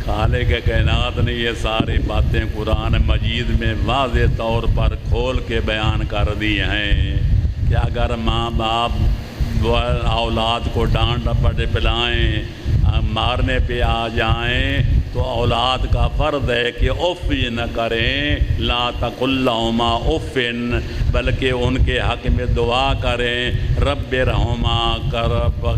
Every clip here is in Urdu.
خالق کائنات نے یہ ساری باتیں قرآن مجید میں واضح طور پر کھول کے بیان کر دی ہیں کہ اگر ماں باپ اولاد کو ڈانٹ ڈپٹ پلائیں، مارنے پہ آ جائیں، تو اولاد کا فرض ہے کہ اف نہ کریں، لا تقل لہما اف، بلکہ ان کے حق میں دعا کریں، رب ارحمہما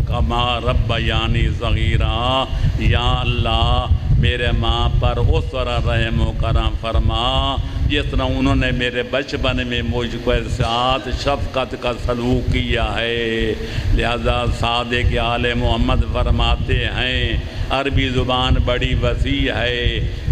کما ربیانی صغیرا، یا اللہ میرے ماں پر اس طرح رحم و کرم فرما جس طرح انہوں نے میرے بچپن میں مجھ کو ساتھ شفقت کا سلوک کیا ہے۔ لہذا صادق آل محمد فرماتے ہیں عربی زبان بڑی وسیع ہے،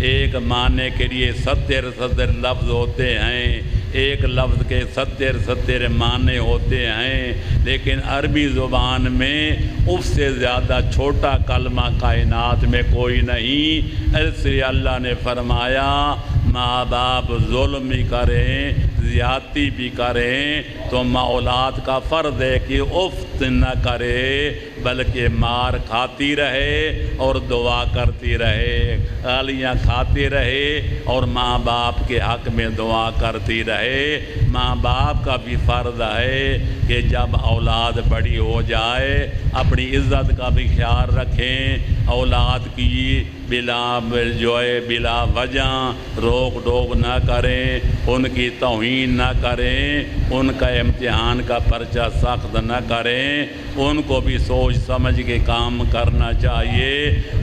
ایک معنی کے لیے 70 لفظ ہوتے ہیں، ایک لفظ کے 70 معنی ہوتے ہیں، لیکن عربی زبان میں اس سے زیادہ چھوٹا کلمہ کائنات میں کوئی نہیں۔ اس لیے اللہ نے فرمایا ماں باپ ظلم بھی کریں، زیادتی بھی کریں تو ماں اولاد کا فرض ہے کہ افت نہ کرے، بلکہ مار کھاتی رہے اور دعا کرتی رہے، گالیاں کھاتی رہے اور ماں باپ کے حق میں دعا کرتی رہے۔ ماں باپ کا بھی فرض ہے کہ جب اولاد بڑی ہو جائے اپنی عزت کا بھی خیال رکھیں، اولاد کی بلا وجہ روک ٹوک نہ کریں، ان کی توہین نہ کریں، ان کا امتحان کا پرچہ سخت نہ کریں، ان کو بھی سوچ سمجھ کے کام کرنا چاہیے۔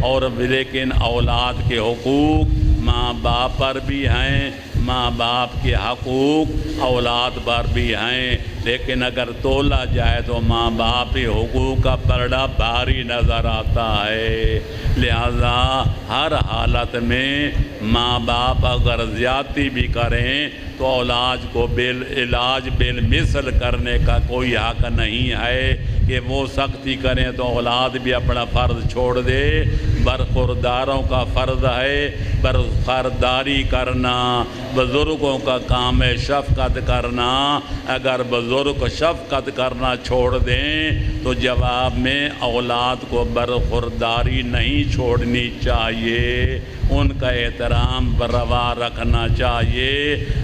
اور لیکن اولاد کے حقوق ماں باپ پر بھی ہیں، ماں باپ کے حقوق اولاد پر بھی ہیں، لیکن اگر تولا جائے تو ماں باپ کے حقوق کا پردہ بھاری نظر آتا ہے۔ لہذا ہر حالت میں ماں باپ اگر زیادتی بھی کریں تو اولاد کو بالعلاج بالمثل کرنے کا کوئی حق نہیں ہے کہ وہ سختی کریں تو اولاد بھی اپنا فرض چھوڑ دے۔ برخورداروں کا فرض ہے برخورداری کرنا، بزرگوں کا کام ہے شفقت کرنا۔ اگر بزرگ شفقت کرنا چھوڑ دیں تو جواب میں اولاد کو برخورداری نہیں چھوڑنی چاہیے، ان کا احترام بروا رکھنا چاہیے۔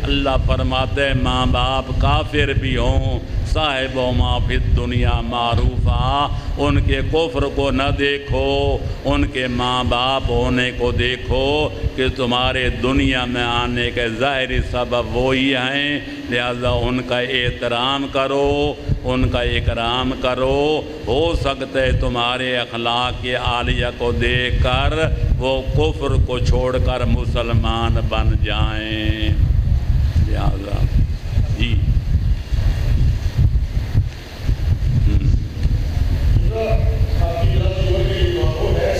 اللہ فرماتے ہیں ماں باپ کافر بھی ہوں صاحب و ما فی الدنیا معروفہ، ان کے کفر کو نہ دیکھو، ان کے ماں باپ ہونے کو دیکھو کہ تمہارے دنیا میں آنے کے ظاہری سبب وہی ہیں، لہذا ان کا احترام کرو، ان کا اکرام کرو۔ ہو سکتا ہے تمہارے اخلاق عالیہ کو دیکھ کر وہ کفر کو چھوڑ کر مسلمان بن جائیں۔ لہذا جی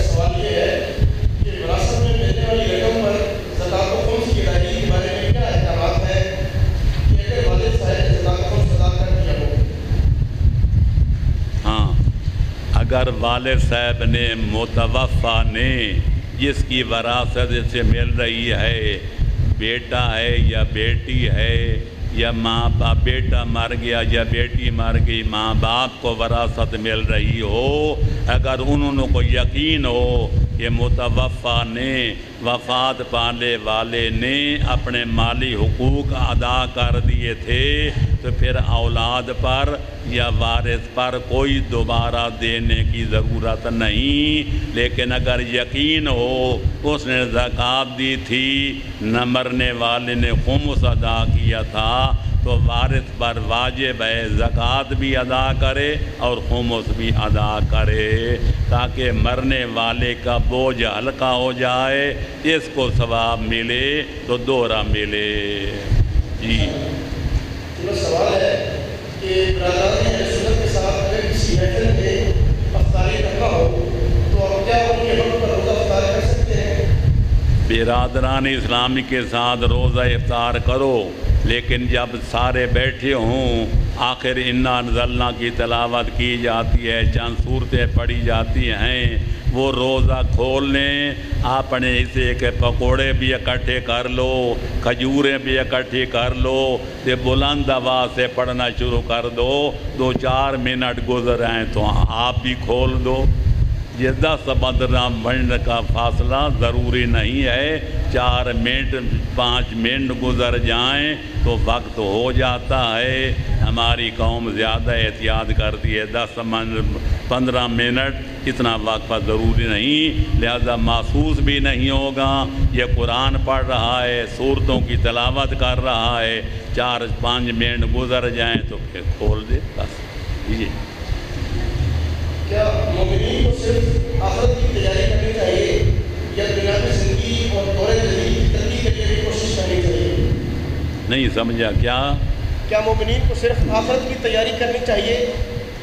سوال یہ ہے کہ وراثت میں ملنے والی رقم پر زکوٰۃ و خمس کی ادائیگی کے بارے میں کیا احکامات ہیں کہ اگر والد صاحب نے زکوٰۃ و خمس ادا کر دیا ہو؟ ہاں، اگر والد صاحب نے متوفی نے جس کی وراثت سے مل رہی ہے، بیٹا ہے یا بیٹی ہے یا ماں باپ، بیٹا مر گیا یا بیٹی مر گئی، ماں باپ کو وراثت مل رہی ہو، اگر انہوں کو یقین ہو کہ متوفی نے وفات پانے والے نے اپنے مالی حقوق ادا کر دیے تھے تو پھر اولاد پر یا وارث پر کوئی دوبارہ دینے کی ضرورت نہیں۔ لیکن اگر یقین ہو اس نے زکوٰۃ دی تھی، نہ مرنے والے نے خمس ادا کیا تھا، تو وارث پر واجب ہے زکوٰۃ بھی ادا کرے اور خمس بھی ادا کرے تاکہ مرنے والے کا بوجھ ہلکا ہو جائے، اس کو ثواب ملے تو دوہرا ملے۔ جی سوال ہے کہ برادران اہل سنت کے ساتھ اگر کسی محفل میں افطاری رکھا ہو تو کیا ان کے وقت پر روزہ افطار کر سکتے ہیں؟ برادران اسلامی کے ساتھ روزہ افطار کرو، لیکن جب سارے بیٹھے ہوں، آخر انا انزلنا کی تلاوت کی جاتی ہے، چند صورتیں پڑھی جاتی ہیں، وہ روزہ کھول لیں، اپنے حصے کے پکوڑے بھی اکٹھے کر لو، کھجوریں بھی اکٹھی کر لو، یہ بلند آواز سے پڑھنا شروع کر دو، 2-4 منٹ گزر آئیں تو آپ بھی کھول دو۔ یہ 10-15 منٹ کا فاصلہ ضروری نہیں ہے، 4 منٹ 5 منٹ گزر جائیں تو وقت ہو جاتا ہے۔ ہماری قوم زیادہ احتیاط کرتی ہے، 10-15 منٹ اتنا وقفہ ضروری نہیں، لہذا محسوس بھی نہیں ہوگا۔ یہ قرآن پڑھ رہا ہے، سورتوں کی تلاوت کر رہا ہے، 4-5 منٹ گزر جائیں تو پھر کھول دے بس۔ جی کیا مومنین کو صرف آخرت کی تیاری کرنی چاہیے یا دنیاوی زندگی اور دور جدید کی ترقی کے لیے بھی کوشش کرنی چاہیے؟ نہیں سمجھا کیا مومنین کو صرف آخرت کی تیاری کرنی چاہیے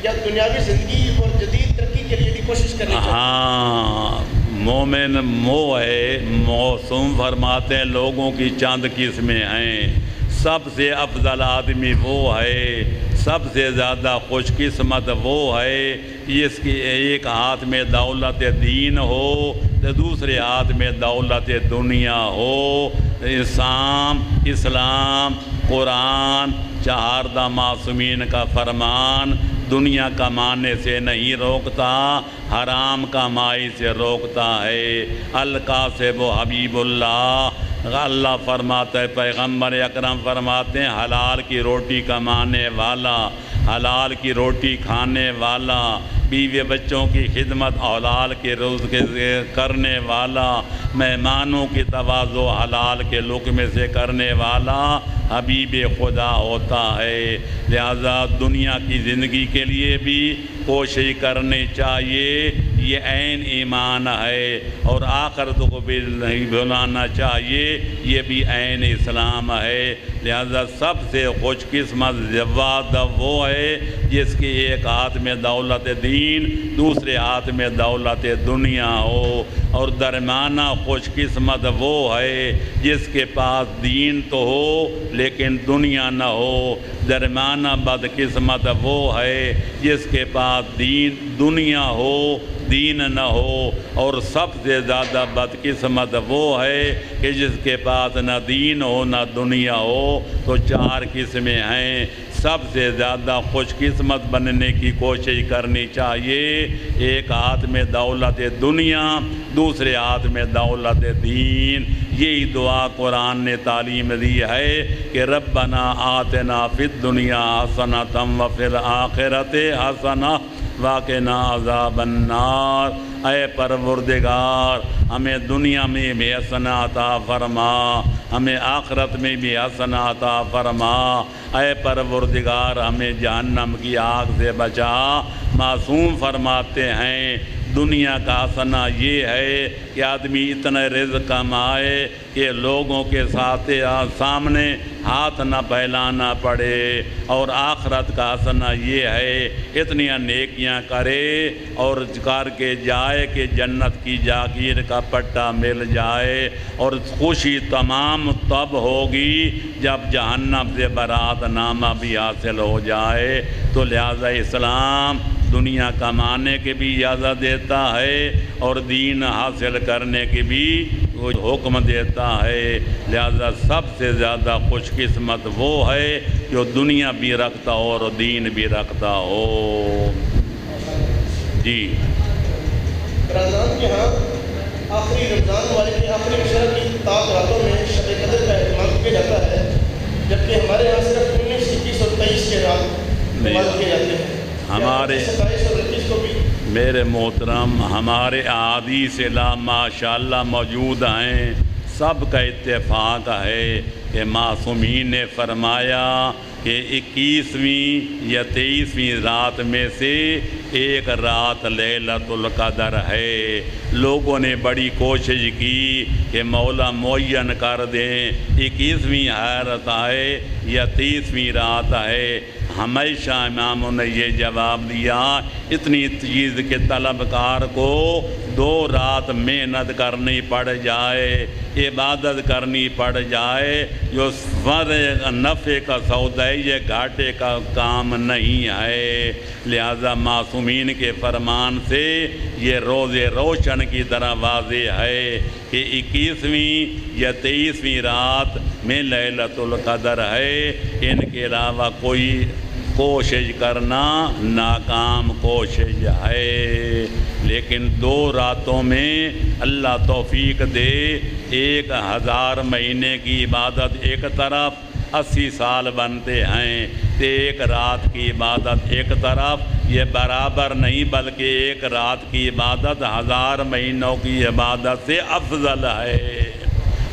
یا دنیاوی زندگی اور جدید ترقی کے لیے بھی کوشش کرنی چاہیے؟ ہاں، مومن ہے، موسم فرماتے ہیں لوگوں کی چند قسمیں ہیں۔ سب سے افضل آدمی وہ ہے، سب سے زیادہ خوش قسمت وہ ہے جس کی ایک ہاتھ میں دولت دین ہو تو دوسرے ہاتھ میں دولت دنیا ہو۔ اسلام قرآن چہاردہ معصومین کا فرمان دنیا کمانے سے نہیں روکتا، حرام کمائی سے روکتا ہے۔ القاسب و حبیب اللہ فرماتا ہے، پیغمبر اکرم فرماتے ہیں حلال کی روٹی کمانے والا، حلال کی روٹی کھانے والا، بیوی بچوں کی خدمت حلال کے روز کے کرنے والا، مہمانوں کی تواضع حلال کے لقمے سے کرنے والا حبیب خدا ہوتا ہے۔ لہذا دنیا کی زندگی کے لیے بھی کوشش کرنی چاہیے، یہ عین ایمان ہے، اور آخرت کو بھی نہیں بھلانا چاہیے، یہ بھی عین اسلام ہے۔ لہذا سب سے خوش قسمت زواد وہ ہے جس کی ایک ہاتھ میں دولت دین دوسرے ہاتھ میں دولت دنیا ہو، اور درمیانہ خوش قسمت وہ ہے جس کے پاس دین تو ہو لیکن دنیا نہ ہو۔ درمیانہ بدقسمت وہ ہے جس کے پاس دنیا ہو دین نہ ہو، اور سب سے زیادہ بدقسمت وہ ہے کہ جس کے پاس نہ دین ہو نہ دنیا ہو۔ تو 4 قسمیں ہیں۔ سب سے زیادہ خوش قسمت بننے کی کوشش کرنی چاہیے، ایک ہاتھ میں دولت دنیا دوسرے ہاتھ میں دولت دین۔ یہی دعا قرآن نے تعلیم دی ہے کہ ربنا آتنا فی الدنیا حسنۃ وفی الآخرۃ حسنۃ وقنا عذاب النار۔ اے پروردگار ہمیں دنیا میں بھی حسنہ عطا فرما، ہمیں آخرت میں بھی حسنہ عطا فرما۔ اے پروردگار ہمیں جہنم کی آگ سے بچا۔ معصوم فرماتے ہیں دنیا کا حسنہ یہ ہے کہ آدمی اتنا رزق کمائے کہ لوگوں کے سامنے ہاتھ نہ پھیلانا پڑے، اور آخرت کا حسنہ یہ ہے اتنی نیکیاں کرے اور کر کے جائے کہ جنت کی جاگیر کا پٹا مل جائے، اور خوشی تمام تب ہوگی جب جہنم سے برات نامہ بھی حاصل ہو جائے۔ تو لہذا اسلام دنیا کمانے کے بھی اجازت دیتا ہے اور دین حاصل کرنے کی بھی حکم دیتا ہے۔ لہذا سب سے زیادہ خوش قسمت وہ ہے جو دنیا بھی رکھتا ہو اور دین بھی رکھتا ہو۔ جی رمضان کے ہاں آخری رمضان والے کے آخری عشرہ کی تاک راتوں میں شب قدر کا اہتمام کیا جاتا ہے، جبکہ ہمارے یہاں صرف 19، 21 اور 23 کے رات اہتمام کیے جاتے ہیں۔ ہمارے 27 اور 29 کو بھی میرے محترم ہمارے احادیث ماشاءاللہ موجود ہیں، سب کا اتفاق ہے کہ معصومین نے فرمایا کہ 21ویں یا 23ویں رات میں سے ایک رات لیلۃ القدر ہے۔ لوگوں نے بڑی کوشش کی کہ مولا معین کر دیں 21ویں رات ہے یا 23ویں رات ہے۔ ہمیشہ اماموں نے یہ جواب دیا اتنی چیز کے طلبکار کو 2 رات محنت کرنی پڑ جائے، عبادت کرنی پڑ جائے، جو نفع کا سودا ہے، یہ گھاٹے کا کام نہیں ہے۔ لہذا معصومین کے فرمان سے یہ روز روشن کی طرح واضح ہے کہ 21ویں یا 23ویں رات میں لیلۃ القدر ہے۔ ان کے علاوہ کوئی کوشش کرنا ناکام کوشش ہے، لیکن 2 راتوں میں اللہ توفیق دے 1000 مہینے کی عبادت ایک طرف 80 سال بنتے ہیں، تو 1 رات کی عبادت ایک طرف، یہ برابر نہیں بلکہ 1 رات کی عبادت 1000 مہینوں کی عبادت سے افضل ہے۔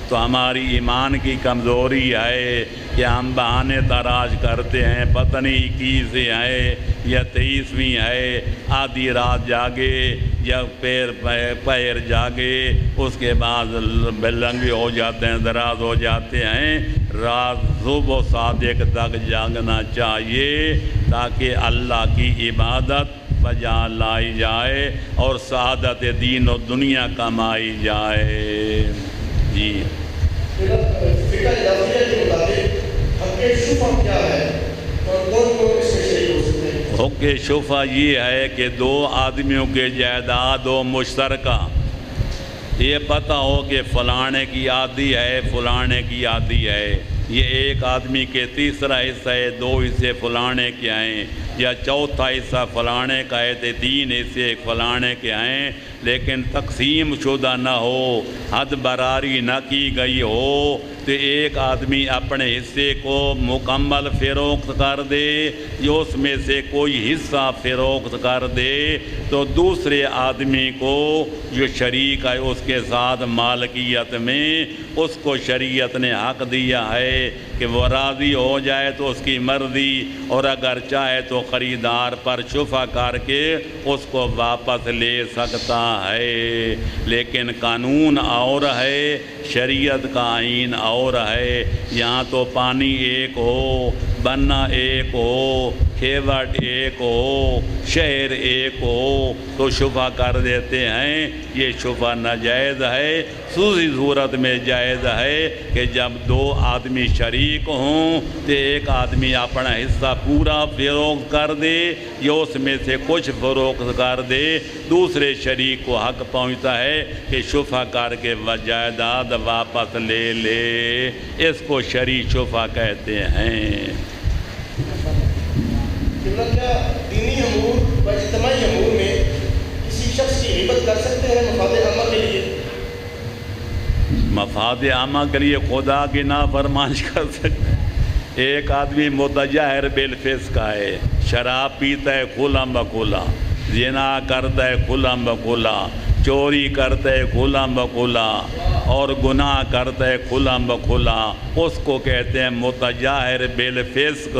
تو ہماری ایمان کی کمزوری ہے کہ ہم بہانے تراش کرتے ہیں، پتہ نہیں 21 ہے یا 23ویں ہے، آدھی رات جاگے یا پیر جاگے، اس کے بعد لنگے ہو جاتے ہیں، دراز ہو جاتے ہیں۔ رات صبح صادق تک جاگنا چاہیے تاکہ اللہ کی عبادت بجا لائی جائے اور سعادت دین و دنیا کمائی جائے۔ جی فقہ اضافیہ کے مطابق حق شفع کیا ہے اور کون کون اس میں شریک ہو سکتے ہیں؟ حق شفع یہ ہے کہ 2 آدمیوں کے جائیداد و مشترکہ، یہ پتہ ہو کہ فلانے کی آدھی ہے، فلانے کی آدھی ہے، یہ ایک آدمی کے تیسرا حصہ ہے، 2 حصے فلانے کے ہیں، یا چوتھا حصہ فلانے کا ہے تو 3 حصے فلانے کے ہیں، لیکن تقسیم شدہ نہ ہو، حد براری نہ کی گئی ہو، تو ایک آدمی اپنے حصے کو مکمل فروخت کر دے، جو اس میں سے کوئی حصہ فروخت کر دے تو دوسرے آدمی کو جو شریک ہے اس کے ساتھ مالکیت میں اس کو شریعت نے حق دیا ہے کہ وہ راضی ہو جائے تو اس کی مرضی، اور اگر چاہے تو خریدار پر شفع کر کے اس کو واپس لے سکتا ہے۔ لیکن قانون اور ہے، شریعت کا آئین اور ہے، یہاں تو پانی ایک ہو، بننا ایک ہو، کھیوٹ ایک ہو، شہر ایک ہو تو شفع کر دیتے ہیں، یہ شفع ناجائز ہے۔ دوسری صورت میں جائز ہے کہ جب 2 آدمی شریک ہوں تو ایک آدمی اپنا حصہ پورا فروخت کر دے یا اس میں سے کچھ فروخت کر دے، دوسرے شریک کو حق پہنچتا ہے کہ شفع کر کے جائیداد واپس لے لے، اس کو شرعی شفع کہتے ہیں۔ کیا دینی امور و اجتماعی امور میں کسی شخص کی غیبت کر سکتے ہیں مفاد عامہ کے لیے؟ مفاد عامہ کے لیے خدا کی نافرمانی کر سکتے ہیں۔ ایک آدمی متجاہر بالفسق ہے، شراب پیتا ہے کھلم بکھلا، زنا کرتا ہے کھلم بکھلا، چوری کرتا ہے کھلم بکھلا اور گناہ کرتا ہے کھلم بکھلا، اس کو کہتے ہیں متجاہر بالفسق،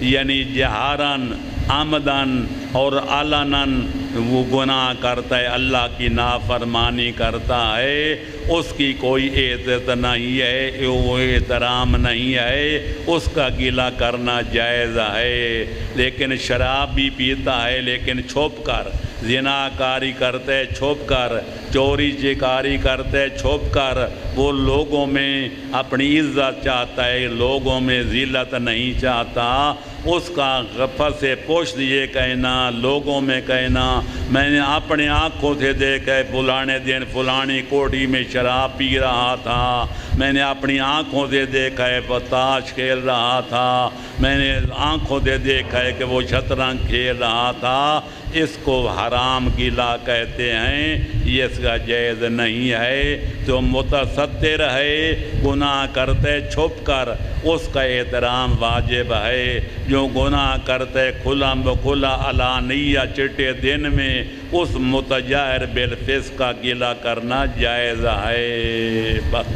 یعنی جہارن عمدن اور علنن وہ گناہ کرتا ہے، اللہ کی نافرمانی کرتا ہے، اس کی کوئی عزت نہیں ہے، وہ احترام نہیں ہے، اس کا گلہ کرنا جائز ہے۔ لیکن شراب بھی پیتا ہے لیکن چھپ کر، زنا کاری کرتے چھپ کر، چوری چکاری کرتے چھپ کر، وہ لوگوں میں اپنی عزت چاہتا ہے، لوگوں میں ذلت نہیں چاہتا، اس کا غفلت سے پوچھ یہ کہنا، لوگوں میں کہنا میں نے اپنے آنکھوں سے دیکھا فلانے دن فلانی کوٹھی میں شراب پی رہا تھا، میں نے اپنی آنکھوں سے دیکھا ہے وہ تاش کھیل رہا تھا، میں نے آنکھوں سے دیکھا ہے کہ وہ شطرنج کھیل رہا تھا، اس کو حرام گلہ کہتے ہیں، یہ اس کا جائز نہیں ہے۔ جو متستر ہے گناہ کرتے چھپ کر اس کا احترام واجب ہے، جو گناہ کرتے کھلم بکھلا علانیہ چٹے دن میں اس متجاہر بالفسق کا گلہ کرنا جائز ہے۔ بس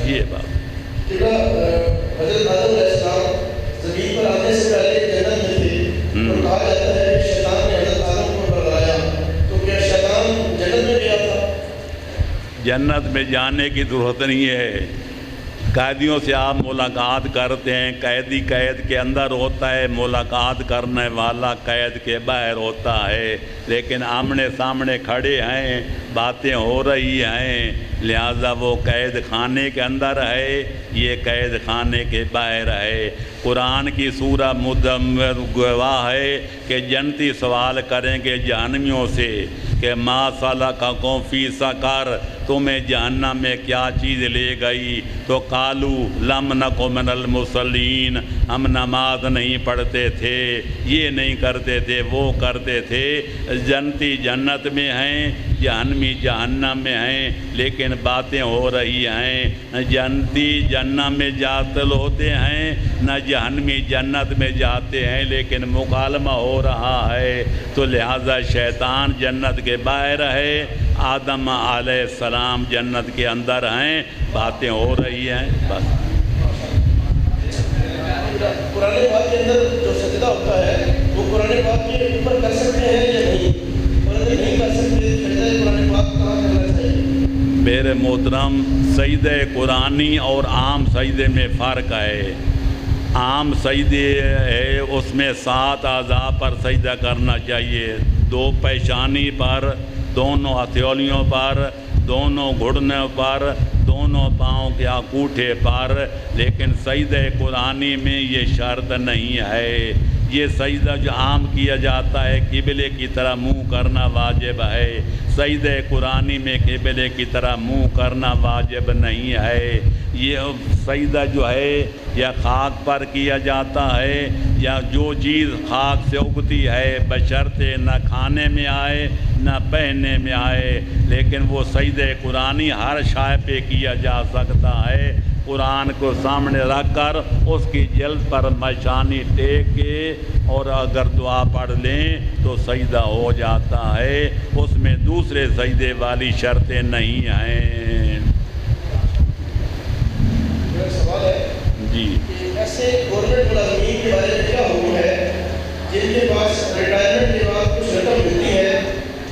یہ بات۔ حضرت آدم علیہ السلام زمین پر آنے سے پہلے جنت میں تھے اور کہا جاتا ہے کہ شیطان نے حضرت آدم کو برگلایا، تو کیا شیطان جنت میں گیا تھا؟ جنت میں جانے کی ضرورت نہیں ہے، قیدیوں سے آپ ملاقات کرتے ہیں، قیدی قید کے اندر ہوتا ہے، ملاقات کرنے والا قید کے باہر ہوتا ہے، لیکن آمنے سامنے کھڑے ہیں، باتیں ہو رہی ہیں، لہذا وہ قید خانے کے اندر ہے، یہ قید خانے کے باہر ہے۔ قرآن کی سورہ مدثر گواہ ہے کہ جنتی سوال کریں گے جہنمیوں سے کہ ما سلککم فی سقر، تمہیں جہنم میں کیا چیز لے گئی؟ تو قالو لم نک من المصلین، ہم نماز نہیں پڑھتے تھے، یہ نہیں کرتے تھے، وہ کرتے تھے۔ جنتی جنت میں ہیں، جہنمی جہنم میں ہیں، لیکن باتیں ہو رہی ہیں، جنتی جہنم میں داخل ہوتے ہیں، نہ جہنمی جنت میں جاتے ہیں، لیکن مکالمہ ہو رہا ہے۔ تو لہذا شیطان جنت کے باہر ہے، آدم علیہ السلام جنت کے اندر ہیں، باتیں ہو رہی ہیں بس۔ قرآن پاک کے اندر جو سجدہ ہوتا ہے وہ قرآن پاک کے اوپر کر سکتے ہیں یا نہیں، اور اگر نہیں کر سکتے سجدہ قرآن پاک کہاں کرنا چاہیے؟ میرے محترم، سجدہ قرآنی اور عام سجدے میں فرق ہے۔ عام سجدے ہے اس میں 7 اعضاء پر سجدہ کرنا چاہیے، 2 پیشانی پر، دونوں ہتھیلیوں پر، دونوں گھٹنوں پر، دونوں پاؤں کے انگوٹھے پر، لیکن سجدہ قرآنی میں یہ شرط نہیں ہے۔ یہ سجدہ جو عام کیا جاتا ہے قبلے کی طرح منہ کرنا واجب ہے، سجدہ قرآنی میں قبلے کی طرح منہ کرنا واجب نہیں ہے۔ یہ سجدہ جو ہے یا خاک پر کیا جاتا ہے، یا جو چیز خاک سے اگتی ہے بشرطے نہ کھانے میں آئے نہ پہننے میں آئے، لیکن وہ سجدہ قرآنی ہر شے پہ کیا جا سکتا ہے۔ قرآن کو سامنے رکھ کر اس کی جلد پر مشانی ٹیک کے اور اگر دعا پڑھ لیں تو سجدہ ہو جاتا ہے، اس میں دوسرے سجدے والی شرطیں نہیں ہیں۔ میرا سوال ہے جی، کہ ایسے گورنمنٹ ملازمین کے بارے میں کیا حکم ہے جن کے پاس ریٹائرمنٹ کے بعد کچھ رقم ملتی ہے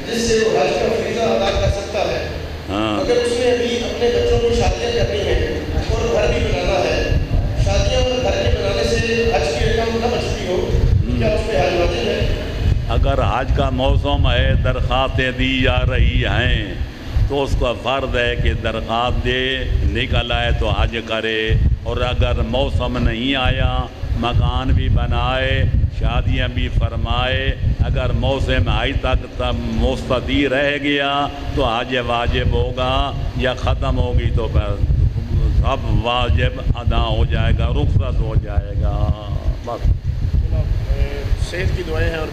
جس سے وہ حج کا فریضہ ادا کر سکتا ہے، مگر اس میں ابھی اپنے بچوں کی شادیاں کرنی ہیں اور گھر بھی بنانا ہے، شادیاں اور گھر کے بنانے سے حج کی رقم نہ بچتی ہو، کیا اس پہ حج واجب ہے؟ اگر حج کا موسم ہے، درخواستیں دی جا رہی ہیں تو اس کا فرض ہے کہ درخواست دے، نکل آئے تو حج کرے، اور اگر موسم نہیں آیا مکان بھی بنائے، شادیاں بھی فرمائے، اگر موسم حج تک مستدی رہ گیا تو حج واجب ہوگا، یا ختم ہوگی تو پھر سب واجب ادا ہو جائے گا، رخصت ہو جائے گا بس۔ صحت کی دعائیں ہیں اور